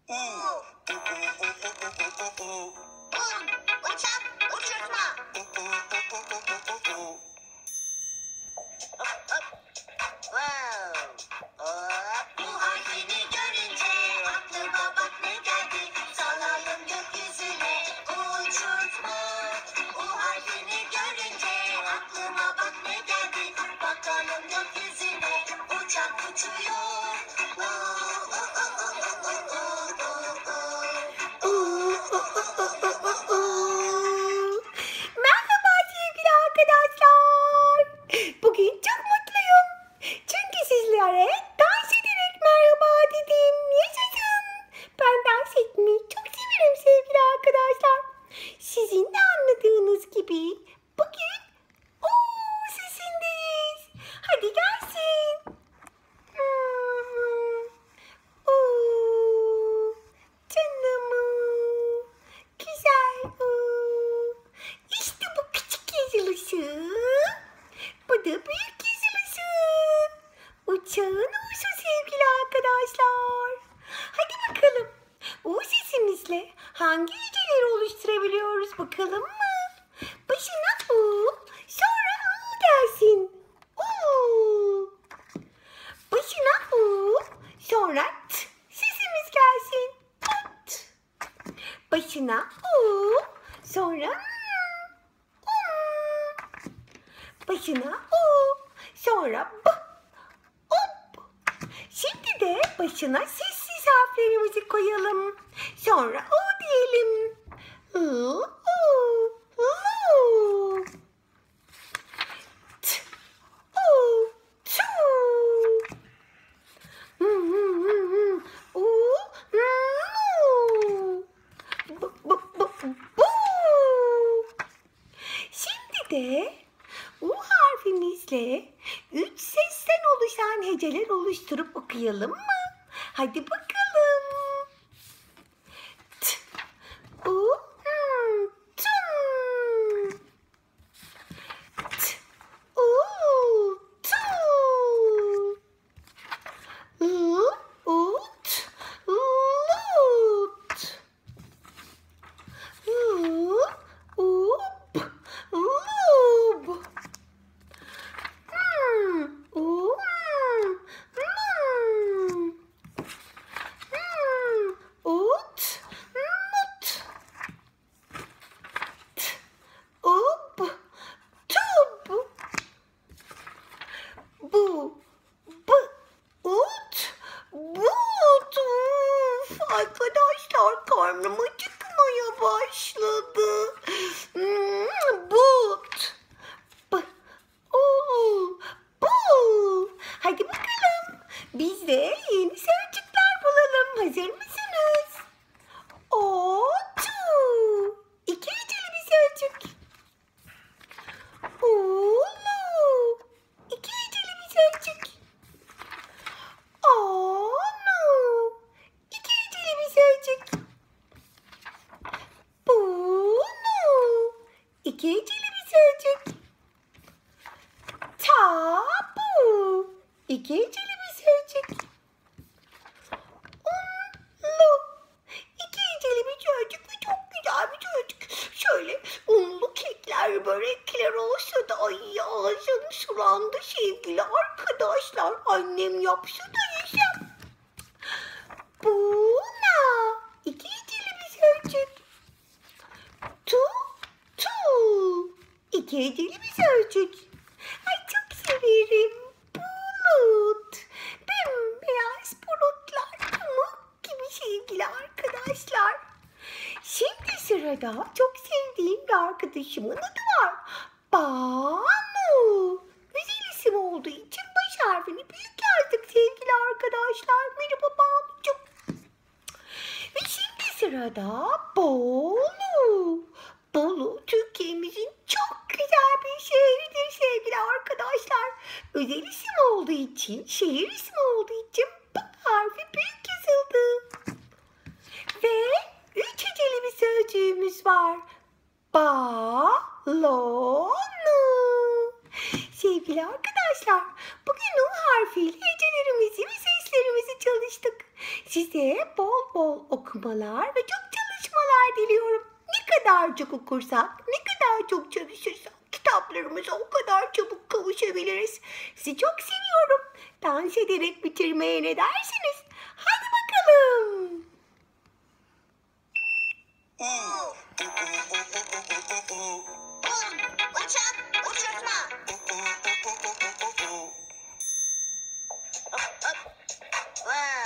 Uçak, uçurtma. Wow. Bu harfini görünce aklıma bak ne geldi. Salalım gökyüzüne uçurtma. Bu harfini görünce aklıma bak ne geldi. Bakalım gökyüzüne uçak uçuyor. Merhaba sevgili arkadaşlar. Bugün çok mutluyum. Çünkü sizlere dans ederek merhaba dedim. Yaşasın. Ben dans etmeyi çok severim sevgili arkadaşlar. Sizin de anladığınız gibi bugün sesindeyiz. Hadi gelsin. Canım. Güzel. İşte bu küçük yazılışı. Bu da büyük yazılışı. Uçağın uğuşu sevgili arkadaşlar. Hadi bakalım. U sesimizle hangi heceleri oluşturabiliyoruz bakalım mı? Başına U, sonra U gelsin. U. Başına U, sonra T sesimiz gelsin. T. Başına U, sonra başına U, sonra B. Up. Şimdi de başına sessiz harflerimizi koyalım. Sonra O diyelim. I, U, Lu. T, U, Tu. U, Lu. Bu. Şimdi de U harfimizle 3 sesten oluşan heceler oluşturup okuyalım mı? Hadi bakalım. T, U, tun. T, U, tu. L, ut, lut. L, up, lub. Ut, mut. T, up, tub. Bu, b, ut, but. Arkadaşlar karnım acıkmaya başladı. But. B, bu. Hadi bakalım. Biz de yeni sözcükler bulalım. Hazır mısınız? Otu. 2 heceli bir sözcük. Ulu. 2 heceli bir sözcük. Onu. 2 heceli bir sözcük. Bunu. 2 heceli bir sözcük. Tabu. 2 heceli bir sözcük. Unlu. 2 heceli bir sözcük ve çok güzel bir sözcük. Şöyle unlu kekler, börekler olsa da ay ağzım sulandı sevgili arkadaşlar. Annem yapsa da yesem. Buna. 2 heceli bir sözcük. Tu. 2 heceli bir sözcük. Ay çok severim. Bulut. Bembeyaz bulutlar. Pamuk gibi sevgili arkadaşlar. Şimdi sırada çok sevdiğim bir arkadaşımın adı var. Banu. Güzel isim olduğu için baş harfini büyük yazdık sevgili arkadaşlar. Merhaba Banu'cum. Ve şimdi sırada Bolu. Bolu Türkiye'mizin çok güzel bir şehridir sevgili arkadaşlar. Özel isim olduğu için, şehir ismi olduğu için B harfi büyük yazıldı. Ve 3 heceli bir sözcüğümüz var. Balonu. Sevgili arkadaşlar, bugün O harfiyle hecelerimizi ve seslerimizi çalıştık. Siz Size bol bol okumalar ve çok çalışmalar diliyorum. Ne kadar çok okursak, ne kadar çok çalışırsak kitaplarımıza o kadar çabuk kavuşabiliriz. Sizi çok seviyorum. Dans ederek bitirmeye ne dersiniz? Hadi bakalım. Uçak, uçurtma. Wow.